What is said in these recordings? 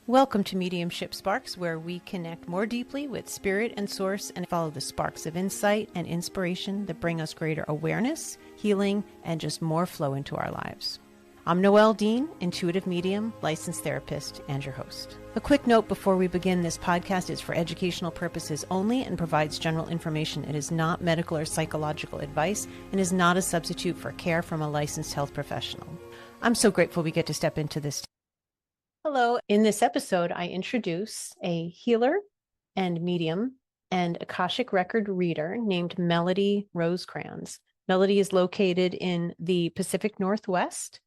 Welcome to Mediumship Sparks, where we connect more deeply with spirit and source and follow the sparks of insight and inspiration that bring us greater awareness, healing, and just more flow into our lives. I'm Noelle Deane, intuitive medium, licensed therapist, and your host. A quick note before we begin: this podcast is for educational purposes only and provides general information. It is not medical or psychological advice and is not a substitute for care from a licensed health professional. I'm so grateful we get to step into this. Hello. In this episode, I introduce a healer and medium and Akashic record reader named Melody Rosecrans. Melody is located in the Pacific Northwest.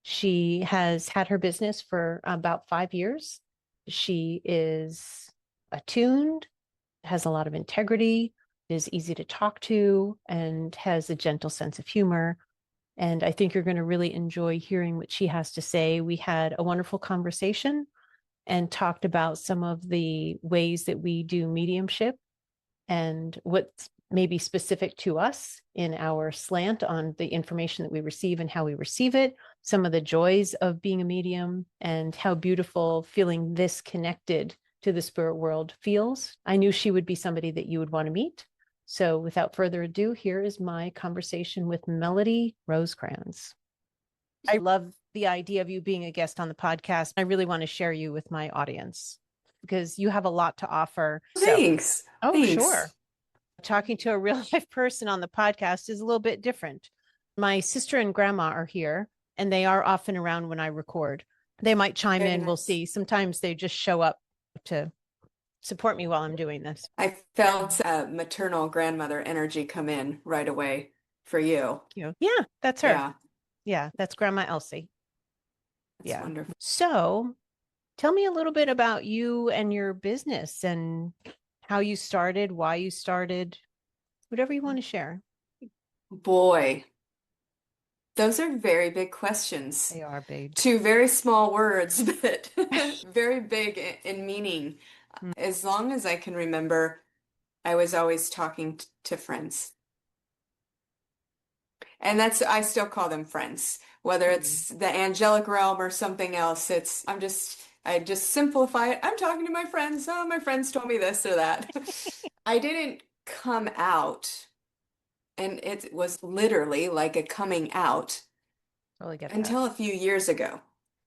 She has had her business for about 5 years. She is attuned, has a lot of integrity, is easy to talk to, and has a gentle sense of humor. And I think you're going to really enjoy hearing what she has to say. We had a wonderful conversation and talked about some of the ways that we do mediumship and what's maybe specific to us in our slant on the information that we receive and how we receive it, some of the joys of being a medium, and how beautiful feeling this connected to the spirit world feels. I knew she would be somebody that you would want to meet. So without further ado, here is my conversation with Melody Rosecrans. I love the idea of you being a guest on the podcast. I really want to share you with my audience because you have a lot to offer. Thanks. Oh, Thanks. sure. Talking to a real life person on the podcast is a little bit different. My sister and grandma are here, and they are often around when I record. They might chime in. We'll see. Sometimes they just show up to support me while I'm doing this. I felt maternal grandmother energy come in right away for you. Yeah, that's her. Yeah, that's Grandma Elsie. That's wonderful. So tell me a little bit about you and your business and how you started, why you started, whatever you want to share. Boy, those are very big questions. They are big. 2 very small words, but very big in meaning. As long as I can remember, I was always talking to friends. And I still call them friends, whether it's the angelic realm or something else. I just simplify it. I'm talking to my friends. Oh, my friends told me this or that. I didn't come out, and it was literally like a coming out until a few years ago.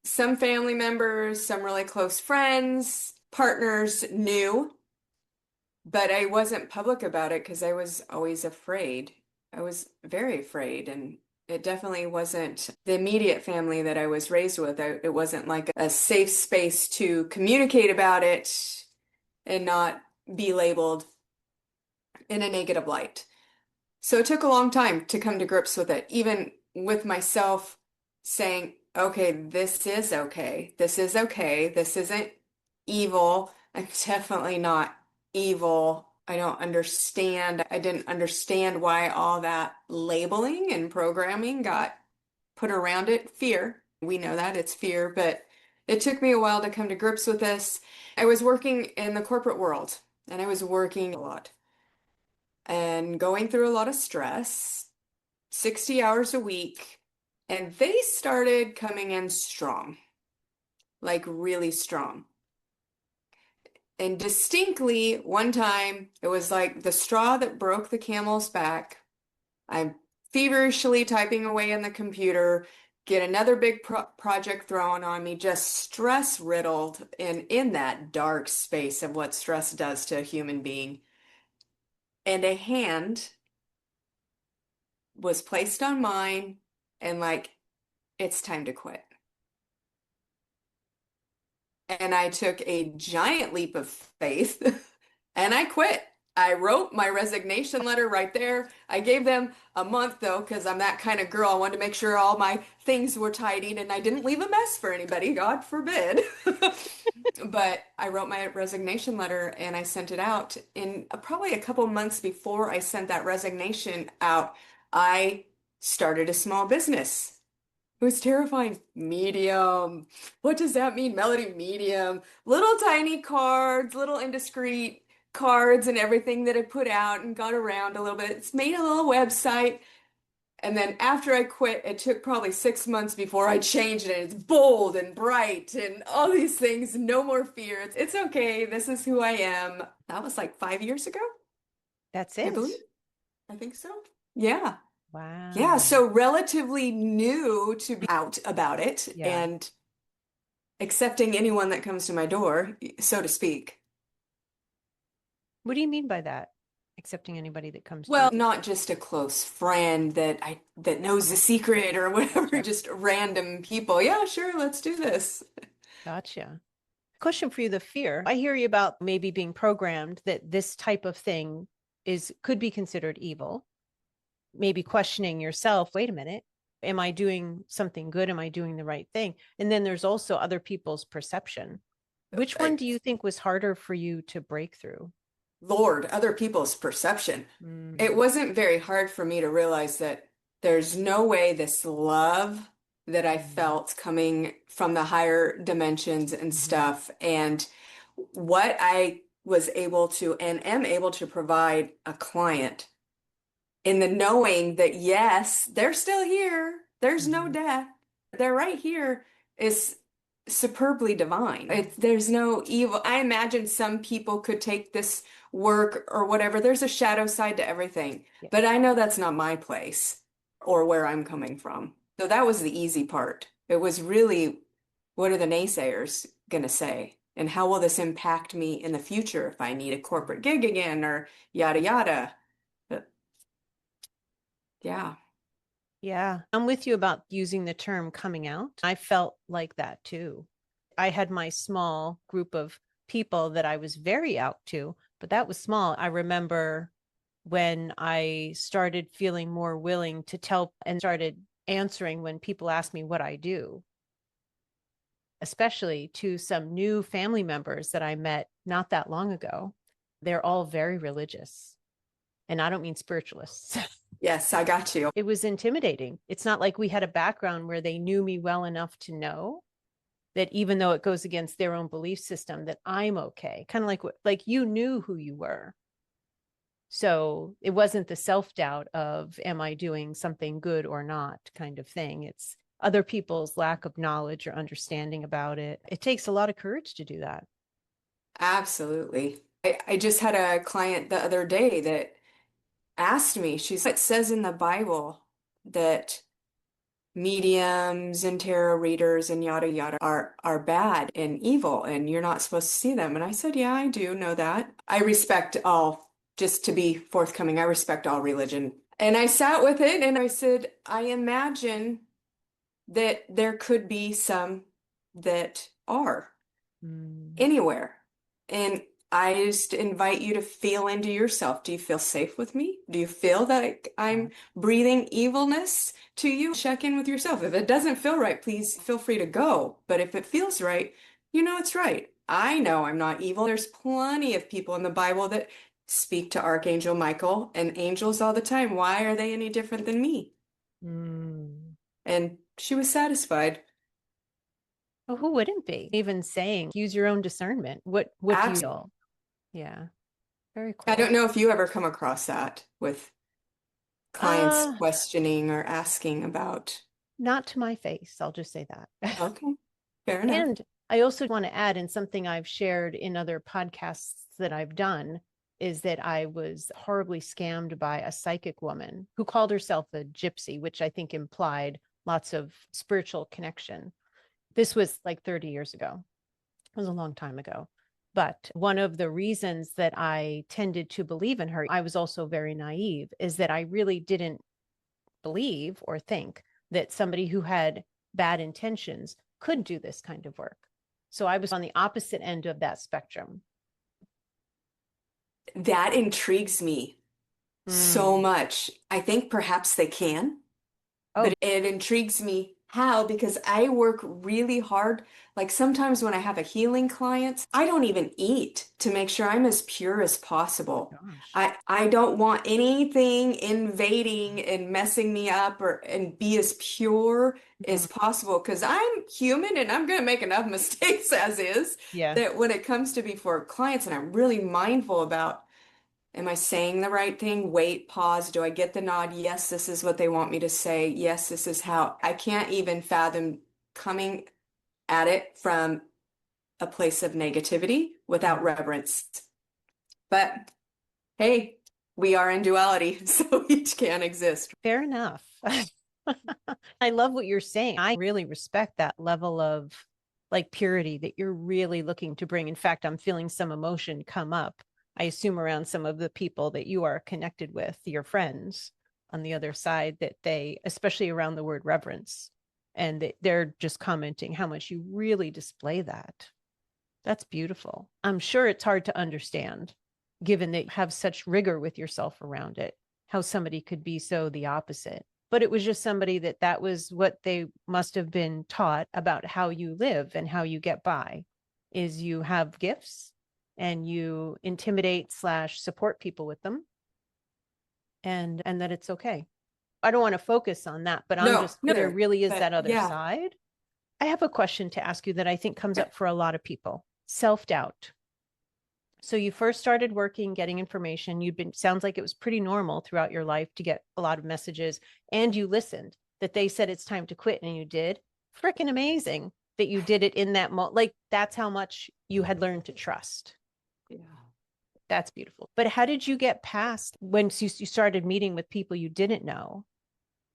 Some family members, some really close friends, partners knew, but I wasn't public about it because I was always afraid. I was very afraid, and it definitely wasn't the immediate family that I was raised with. It wasn't like a safe space to communicate about it and not be labeled in a negative light. So it took a long time to come to grips with it, even with myself saying, okay, this is okay. This is okay. This isn't evil. I'm definitely not evil. I don't understand. I didn't understand why all that labeling and programming got put around it. Fear. We know that it's fear, but it took me a while to come to grips with this. I was working in the corporate world, and I was working a lot and going through a lot of stress, 60 hours a week, and they started coming in strong, like really strong. And distinctly, one time, it was like the straw that broke the camel's back. I'm feverishly typing away in the computer, get another big project thrown on me, just stress-riddled and in that dark space of what stress does to a human being. And a hand was placed on mine, and like, it's time to quit. And I took a giant leap of faith and I quit. I wrote my resignation letter right there. I gave them a month though, because I'm that kind of girl. I wanted to make sure all my things were tidied and I didn't leave a mess for anybody, God forbid. But I wrote my resignation letter and I sent it out. In probably a couple months before I sent that resignation out, I started a small business. It was terrifying. Medium. What does that mean? Melody medium. Little tiny cards, little indiscreet cards and everything that I put out and got around a little bit. It's made a little website. And then after I quit, it took probably 6 months before I changed it. It's bold and bright and all these things. No more fear. It's okay. This is who I am. That was like 5 years ago, That's I it. believe. I think so. Yeah. Yeah. Wow. So relatively new to be out about it Yeah. and accepting anyone that comes to my door, so to speak. What do you mean by that? Accepting anybody that comes to Well, you? not just a close friend that knows the secret or whatever, Gotcha. just random people. Yeah, sure, let's do this. Gotcha. Question for you, the fear. I hear you about maybe being programmed that this type of thing could be considered evil. Maybe questioning yourself, wait a minute, am I doing something good? Am I doing the right thing? And then there's also other people's perception. Which one do you think was harder for you to break through? Lord, other people's perception. It wasn't very hard for me to realize that there's no way this love that I felt coming from the higher dimensions and stuff, and what I was able to and am able to provide a client in the knowing that, yes, they're still here. There's no death. They're right here is superbly divine. There's no evil. I imagine some people could take this work or whatever. There's a shadow side to everything, Yeah. but I know that's not my place or where I'm coming from. So that was the easy part. It was really, what are the naysayers going to say? And how will this impact me in the future if I need a corporate gig again or yada yada? But yeah. Yeah, I'm with you about using the term coming out. I felt like that too. I had my small group of people that I was very out to, but that was small. I remember when I started feeling more willing to tell and started answering when people asked me what I do, especially to some new family members that I met not that long ago. They're all very religious. And I don't mean spiritualists. Yes, I got you. It was intimidating. It's not like we had a background where they knew me well enough to know that even though it goes against their own belief system, that I'm okay. Kind of like you knew who you were. So it wasn't the self-doubt of, am I doing something good or not kind of thing. It's other people's lack of knowledge or understanding about it. It takes a lot of courage to do that. Absolutely. I just had a client the other day that asked me, it says in the Bible that mediums and tarot readers and yada yada are bad and evil and you're not supposed to see them. And I said, yeah, I do know that. I respect all, just to be forthcoming, I respect all religion. And I sat with it and I said, I imagine that there could be some that are anywhere. And I just invite you to feel into yourself. Do you feel safe with me? Do you feel that I'm breathing evilness to you? Check in with yourself. If it doesn't feel right, please feel free to go. But if it feels right, you know it's right. I know I'm not evil. There's plenty of people in the Bible that speak to Archangel Michael and angels all the time. Why are they any different than me? And she was satisfied. Well, who wouldn't be? Even saying, use your own discernment. What do you Absolutely. feel? Yeah. Very I cool. don't know if you ever come across that with clients Uh, questioning or asking about. not to my face. I'll just say that. Okay, fair enough. And I also want to add in something I've shared in other podcasts that I've done is that I was horribly scammed by a psychic woman who called herself a gypsy, which I think implied lots of spiritual connection. This was like 30 years ago. It was a long time ago. But one of the reasons that I tended to believe in her, I was also very naive, is that I really didn't believe or think that somebody who had bad intentions could do this kind of work. So I was on the opposite end of that spectrum. That intrigues me so much. I think perhaps they can, but it intrigues me how, because I work really hard. Like sometimes when I have a healing client, I don't even eat to make sure I'm as pure as possible. I don't want anything invading and messing me up and be as pure as possible because I'm human and I'm going to make enough mistakes as is Yeah. that when it comes to before clients, and I'm really mindful about Am I saying the right thing? Wait, pause. Do I get the nod? Yes, this is what they want me to say. Yes, this is how. I can't even fathom coming at it from a place of negativity without reverence. But hey, we are in duality, so each can exist. Fair enough. I love what you're saying. I really respect that level of like purity that you're really looking to bring. In fact, I'm feeling some emotion come up, I assume, around some of the people that you are connected with, your friends on the other side, that they, especially around the word reverence, and they're just commenting how much you really display that. That's beautiful. I'm sure it's hard to understand, given that you have such rigor with yourself around it, how somebody could be so the opposite. But it was just somebody that was what they must have been taught about how you live and how you get by, is you have gifts and you intimidate / support people with them, and that it's okay. I don't want to focus on that, but I'm No, just, no, there really is but that other yeah. side. I have a question to ask you that I think comes up for a lot of people. Self-doubt. So you first started working, getting information. Sounds like it was pretty normal throughout your life to get a lot of messages, and you listened, that they said it's time to quit and you did. Freaking amazing that you did it in that moment. Like, that's how much you had learned to trust. Yeah. That's beautiful. But how did you get past when you started meeting with people you didn't know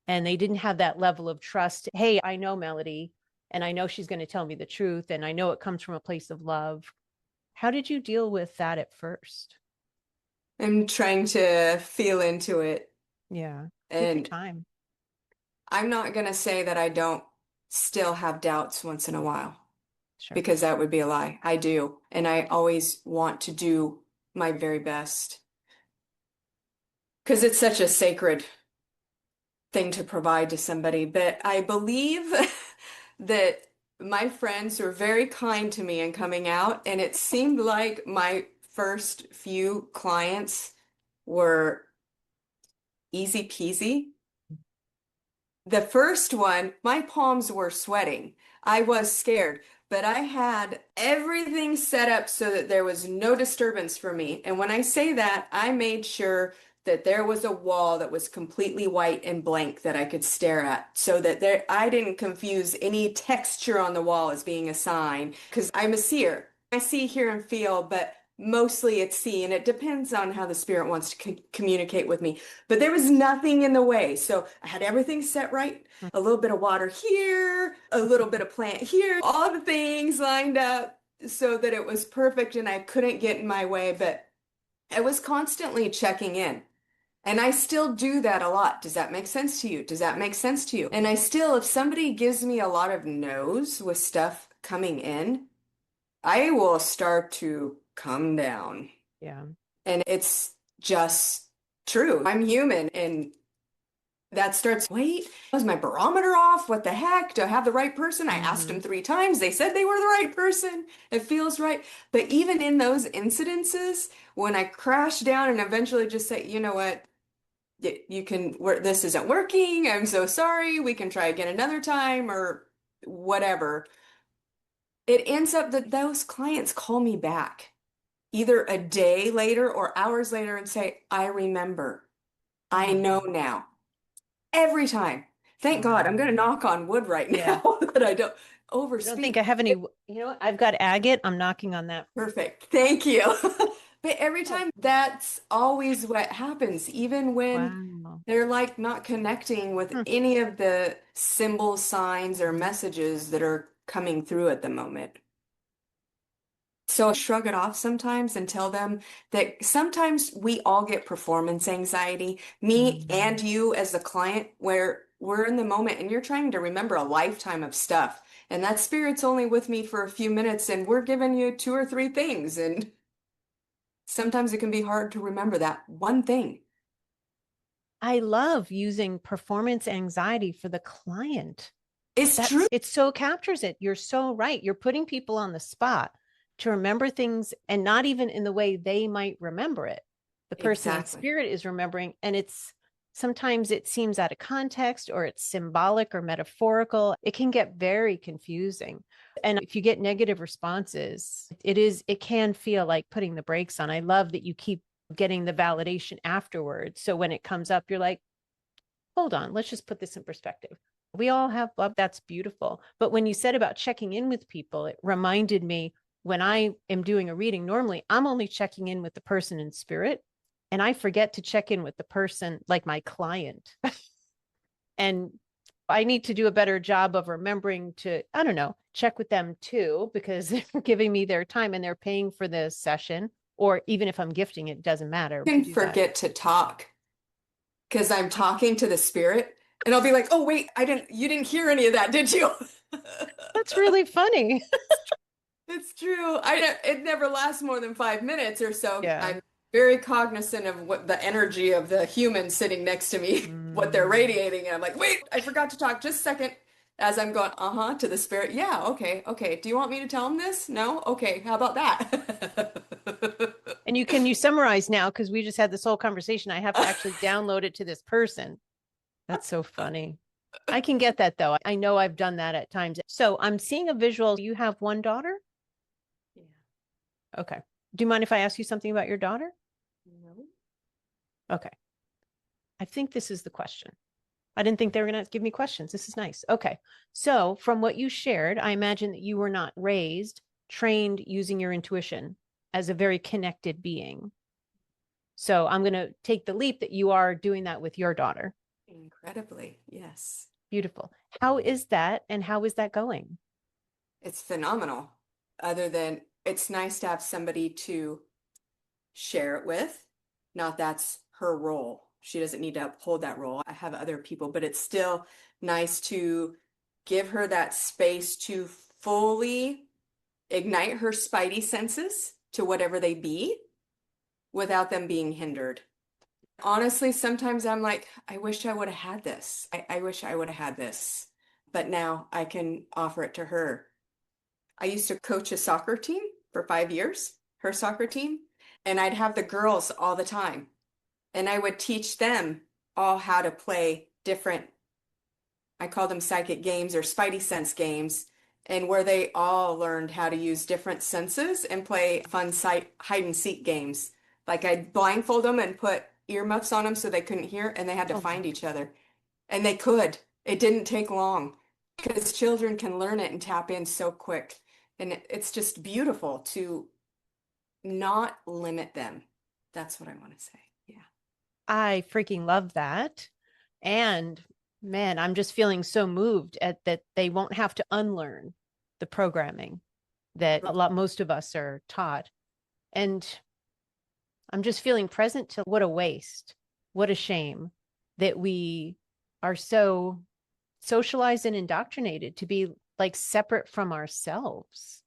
and they didn't have that level of trust? Hey, I know Melody and I know she's going to tell me the truth and I know it comes from a place of love. How did you deal with that at first? I'm trying to feel into it. Yeah. Take your And time. I'm not going to say that I don't still have doubts once in a while, Sure. because that would be a lie. I do. And I always want to do my very best because it's such a sacred thing to provide to somebody. But I believe that my friends were very kind to me in coming out, and it seemed like my first few clients were easy peasy. The first one, my palms were sweating. I was scared, but I had everything set up so that there was no disturbance for me. And when I say that, I made sure that there was a wall that was completely white and blank that I could stare at, so that I didn't confuse any texture on the wall as being a sign, because I'm a seer. I see, hear, and feel, but mostly it's see, and it depends on how the spirit wants to communicate with me. But there was nothing in the way. So I had everything set right. A little bit of water here, a little bit of plant here, all the things lined up so that it was perfect and I couldn't get in my way. But I was constantly checking in. And I still do that a lot. Does that make sense to you? Does that make sense to you? And I still, if somebody gives me a lot of no's with stuff coming in, I will start to come down. Yeah. And it's just true. I'm human, and that starts, wait, was my barometer off? What the heck? Do I have the right person? I asked them 3 times. They said they were the right person. It feels right. But even in those incidences, when I crash down and eventually just say, you know what? You can, this isn't working. I'm so sorry. We can try again another time or whatever. It ends up that those clients call me back either a day later or hours later and say, I remember. I know now. Every time. Thank God. I'm going to knock on wood right Yeah. now that I don't I don't overspeak. think I have any, you know what? I've got agate. I'm knocking on that. Perfect. Thank you. But every time, that's always what happens, even when Wow. they're like not connecting with any of the symbols, signs, or messages that are coming through at the moment. So I shrug it off sometimes and tell them that sometimes we all get performance anxiety, me and you as the client, where we're in the moment and you're trying to remember a lifetime of stuff. And that spirit's only with me for a few minutes and we're giving you 2 or 3 things. And sometimes it can be hard to remember that one thing. I love using performance anxiety for the client. It's true. It so captures it. You're so right. You're putting people on the spot to remember things, and not even in the way they might remember it. The person in spirit is remembering, and sometimes it seems out of context, or it's symbolic or metaphorical. It can get very confusing. And if you get negative responses, it can feel like putting the brakes on. I love that you keep getting the validation afterwards. So when it comes up, you're like, hold on, let's just put this in perspective. We all have love. That's beautiful. But when you said about checking in with people, it reminded me when I am doing a reading, normally I'm only checking in with the person in spirit, and I forget to check in with the person, like my client. And I need to do a better job of remembering to, I don't know, check with them too, because they're giving me their time and they're paying for the session. Or even if I'm gifting, it doesn't matter. I can forget to talk because I'm talking to the spirit, and I'll be like, oh, wait, you didn't hear any of that, did you? That's really funny. It's true. It never lasts more than 5 minutes or so. Yeah. I'm very cognizant of what the energy of the human sitting next to me, what they're radiating. And I'm like, wait, I forgot to talk just a second as I'm going, to the spirit. Yeah, okay. Do you want me to tell them this? No? Okay, how about that? And you summarize now, because we just had this whole conversation. I have to actually download it to this person. That's so funny. I can get that though. I know I've done that at times. So I'm seeing a visual. You have one daughter? Yeah. Okay. Do you mind if I ask you something about your daughter? No. Okay. I think this is the question. I didn't think they were going to give me questions. This is nice. Okay. So from what you shared, I imagine that you were not trained using your intuition as a very connected being. So I'm going to take the leap that you are doing that with your daughter. Incredibly, yes. Beautiful. How is that, and how is that going? It's phenomenal. Other than it's nice to have somebody to share it with. Not that's her role. She doesn't need to hold that role. I have other people, but it's still nice to give her that space to fully ignite her spidey senses to whatever they be without them being hindered. Honestly, sometimes I'm like, I wish I would have had this. I wish I would have had this. But now I can offer it to her. I used to coach a soccer team for 5 years, her soccer team, and I'd have the girls all the time. And I would teach them all how to play different, I call them psychic games or spidey sense games, and where they all learned how to use different senses and play fun hide and seek games. Like I'd blindfold them and put earmuffs on them so they couldn't hear, and they had to find each other. And they could. It didn't take long because children can learn it and tap in so quick. And it's just beautiful to not limit them. That's what I want to say. Yeah. I freaking love that. And man, I'm just feeling so moved at that they won't have to unlearn the programming that most of us are taught. And I'm just feeling present to what a waste, what a shame that we are so socialized and indoctrinated to be like separate from ourselves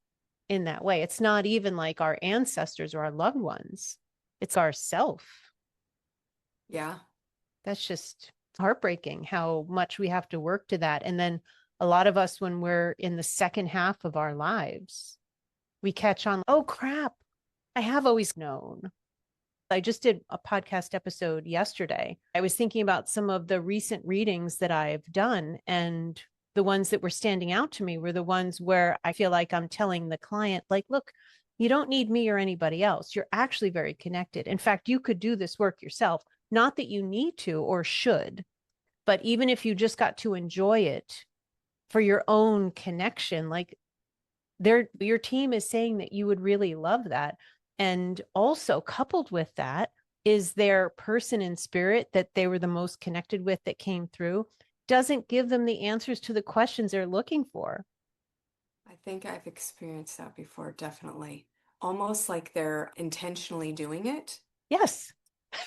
in that way. It's not even like our ancestors or our loved ones. It's ourself. Yeah. That's just heartbreaking how much we have to work to that. And then a lot of us, when we're in the second half of our lives, we catch on, oh crap, I have always known. I just did a podcast episode yesterday. I was thinking about some of the recent readings that I've done, and the ones that were standing out to me were the ones where I feel like I'm telling the client, like, look, you don't need me or anybody else. You're actually very connected. In fact, you could do this work yourself. Not that you need to or should, but even if you just got to enjoy it for your own connection, like your team is saying that you would really love that. And also coupled with that is their person in spirit that they were the most connected with that came through doesn't give them the answers to the questions they're looking for. I think I've experienced that before, definitely. Almost like they're intentionally doing it. Yes.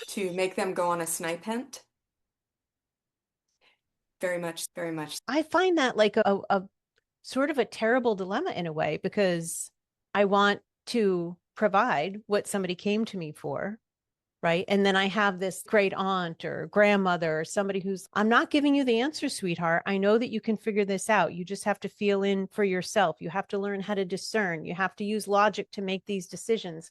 To make them go on a snipe hunt. Very much, very much. I find that like a sort of a terrible dilemma in a way, because I want to provide what somebody came to me for, right? And then I have this great aunt or grandmother or somebody who's, I'm not giving you the answer, sweetheart. I know that you can figure this out. You just have to feel in for yourself. You have to learn how to discern. You have to use logic to make these decisions.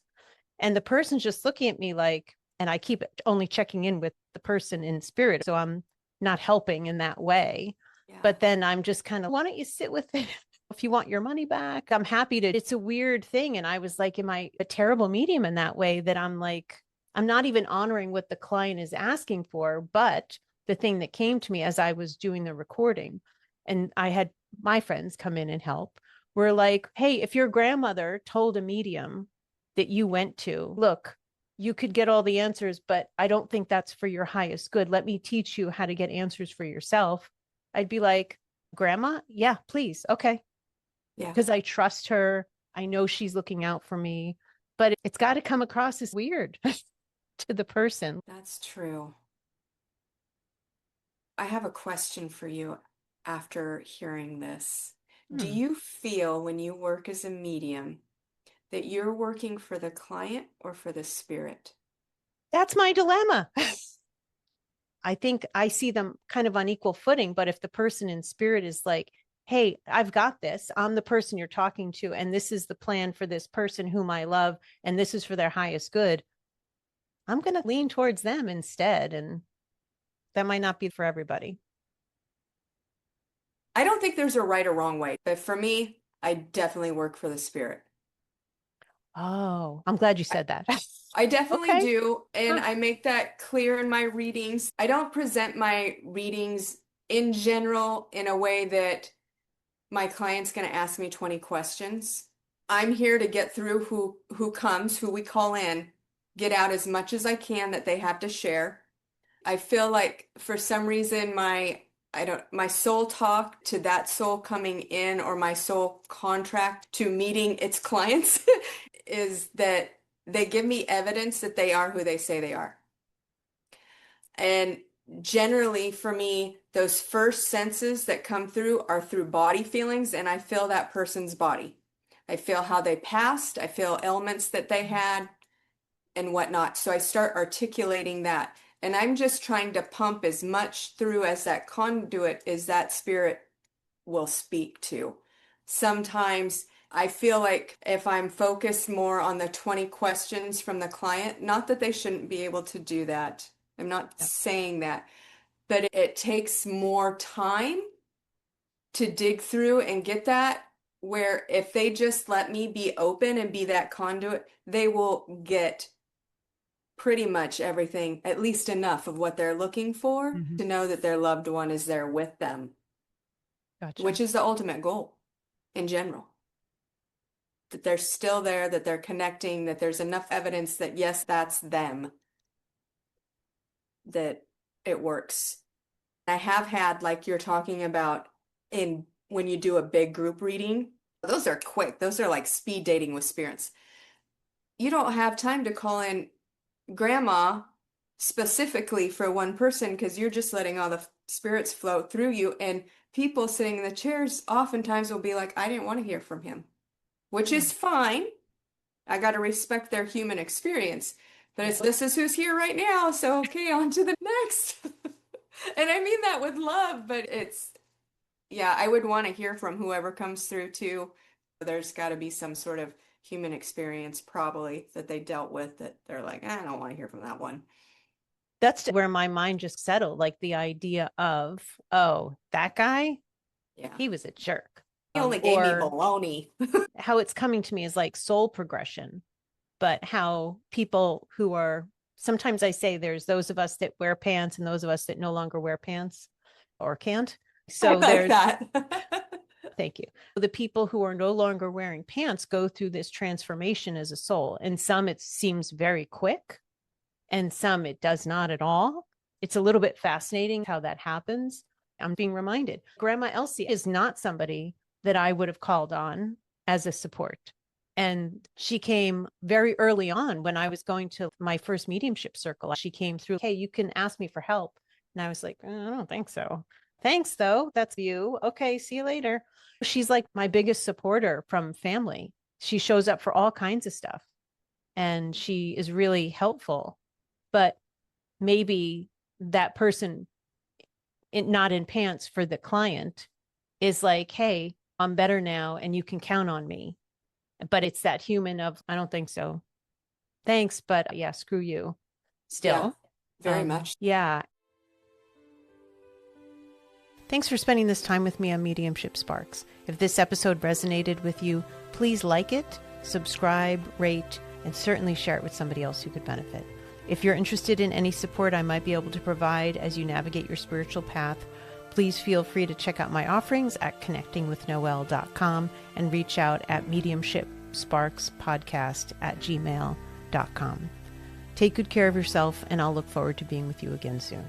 And the person's just looking at me like, and I keep only checking in with the person in spirit. So I'm not helping in that way. Yeah. But then I'm just kind of, why don't you sit with it? If you want your money back, I'm happy to. It's a weird thing. And I was like, am I a terrible medium in that way that I'm like I'm not even honoring what the client is asking for. But the thing that came to me as I was doing the recording, and I had my friends come in and help, were like, hey, if your grandmother told a medium that you went to, look, you could get all the answers, but I don't think that's for your highest good. Let me teach you how to get answers for yourself. I'd be like, Grandma, yeah, please. Okay. Yeah, Because I trust her. I know she's looking out for me, but it's got to come across as weird to the person. that's true. I have a question for you after hearing this. Do Hmm. you feel when you work as a medium that you're working for the client or for the spirit? That's my dilemma. I think I see them kind of on equal footing, but if the person in spirit is like, hey, I've got this, I'm the person you're talking to, and this is the plan for this person whom I love, and this is for their highest good, I'm going to lean towards them instead. And that might not be for everybody. I don't think there's a right or wrong way, but for me, I definitely work for the spirit. Oh, I'm glad you I, said that. I definitely Okay. do, and Huh. I make that clear in my readings. I don't present my readings in general in a way that my client's going to ask me 20 questions. I'm here to get through who comes, who we call in, get out as much as I can that they have to share. I feel like for some reason my soul talk to that soul coming in, or my soul contract to meeting its clients is that they give me evidence that they are who they say they are. And generally for me, those first senses that come through are through body feelings, and I feel that person's body. I feel how they passed, I feel ailments that they had and whatnot. So I start articulating that. And I'm just trying to pump as much through as that conduit is that spirit will speak to. Sometimes I feel like if I'm focused more on the 20 questions from the client, not that they shouldn't be able to do that. I'm not Yeah. saying that, but it takes more time to dig through and get that. Where if they just let me be open and be that conduit, they will get pretty much everything, at least enough of what they're looking for Mm-hmm. to know that their loved one is there with them, Gotcha. which is the ultimate goal in general. That they're still there, that they're connecting, that there's enough evidence that yes, that's them, that it works. I have had, like you're talking about, in when you do a big group reading, those are quick. Those are like speed dating with spirits. You don't have time to call in grandma specifically for one person because you're just letting all the spirits float through you. And people sitting in the chairs oftentimes will be like, I didn't want to hear from him, which Hmm. is fine. I got to respect their human experience. But Yeah. it's this is who's here right now. So, okay, on to the next. And I mean that with love, but yeah, I would want to hear from whoever comes through too. There's got to be some sort of human experience probably that they dealt with that they're like, I don't want to hear from that one. That's where my mind just settled. Like the idea of, oh, that guy, Yeah. he was a jerk. He only gave me Or baloney. how it's coming to me is like soul progression, but how people who are, sometimes I say there's those of us that wear pants and those of us that no longer wear pants or can't. I So like there's, that. thank you. The people who are no longer wearing pants go through this transformation as a soul. And some it seems very quick, and some it does not at all. It's a little bit fascinating how that happens. I'm being reminded Grandma Elsie is not somebody that I would have called on as a support. And she came very early on when I was going to my first mediumship circle. She came through, hey, you can ask me for help. And I was like, I don't think so. Thanks, though. That's you. Okay, see you later. She's like my biggest supporter from family. She shows up for all kinds of stuff and she is really helpful. But maybe that person not in pants for the client is like, hey, I'm better now and you can count on me. But it's that human of, I don't think so. Thanks, but yeah, screw you Yeah, still. very much. Yeah. Thanks for spending this time with me on Mediumship Sparks. If this episode resonated with you, please like it, subscribe, rate, and certainly share it with somebody else who could benefit. If you're interested in any support I might be able to provide as you navigate your spiritual path, please feel free to check out my offerings at connectingwithnoelle.com and reach out at mediumshipsparkspodcast@gmail.com. Take good care of yourself, and I'll look forward to being with you again soon.